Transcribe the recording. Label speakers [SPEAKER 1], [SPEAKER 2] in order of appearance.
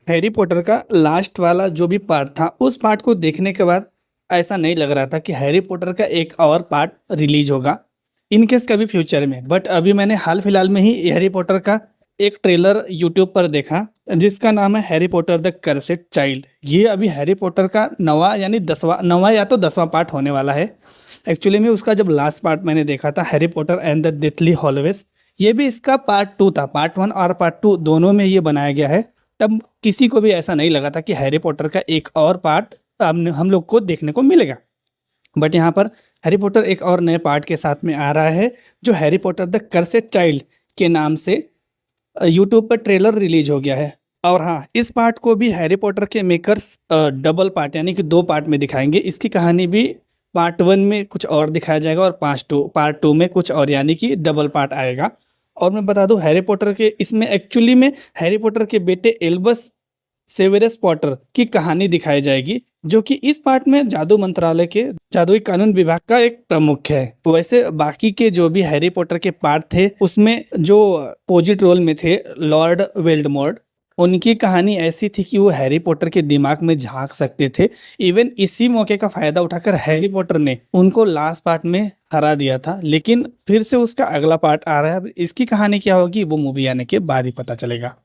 [SPEAKER 1] Harry Potter का last वाला जो भी पार्ट था उस पार्ट को देखने के बाद ऐसा नहीं लग रहा था कि हैरी पॉटर का एक और पार्ट रिलीज होगा इनकेस कभी फ्यूचर में। बट अभी मैंने हाल फिलहाल में ही हैरी पॉटर का एक ट्रेलर यूट्यूब पर देखा जिसका नाम है हैरी पॉटर द कर्सेड चाइल्ड। ये अभी हैरी पॉटर का नवा यानी 10वां, नवा या तो 10वां पार्ट होने वाला है। एक्चुअली में उसका जब लास्ट पार्ट मैंने देखा था Harry Potter and the Deathly Hallows, ये भी इसका पार्ट 2 था। पार्ट 1 और पार्ट 2 दोनों में ये बनाया गया है। तब किसी को भी ऐसा नहीं लगा था कि हैरी पॉटर का एक और पार्ट हम लोग को देखने को मिलेगा। बट यहाँ पर हैरी पॉटर एक और नए पार्ट के साथ में आ रहा है जो हैरी पॉटर द कर्सेड चाइल्ड के नाम से यूट्यूब पर ट्रेलर रिलीज हो गया है। और हाँ, इस पार्ट को भी हैरी पॉटर के मेकर्स डबल पार्ट यानी कि 2 पार्ट में दिखाएंगे। इसकी कहानी भी पार्ट 1 में कुछ और दिखाया जाएगा और पार्ट टू में कुछ और, यानी कि डबल पार्ट आएगा। और मैं बता दूं हैरी पॉटर के इसमें एक्चुअली में हैरी पॉटर के बेटे एल्बस सेवेरस पॉटर की कहानी दिखाई जाएगी जो कि इस पार्ट में जादू मंत्रालय के जादुई कानून विभाग का एक प्रमुख है। वैसे बाकी के जो भी हैरी पॉटर के पार्ट थे उसमें जो अपोजिट रोल में थे लॉर्ड वेल्डमॉर्ट, उनकी कहानी ऐसी थी कि वो हैरी पॉटर के दिमाग में झांक सकते थे। इवन इसी मौके का फायदा उठाकर हैरी पॉटर ने उनको लास्ट पार्ट में हरा दिया था। लेकिन फिर से उसका अगला पार्ट आ रहा है। अब इसकी कहानी क्या होगी वो मूवी आने के बाद ही पता चलेगा।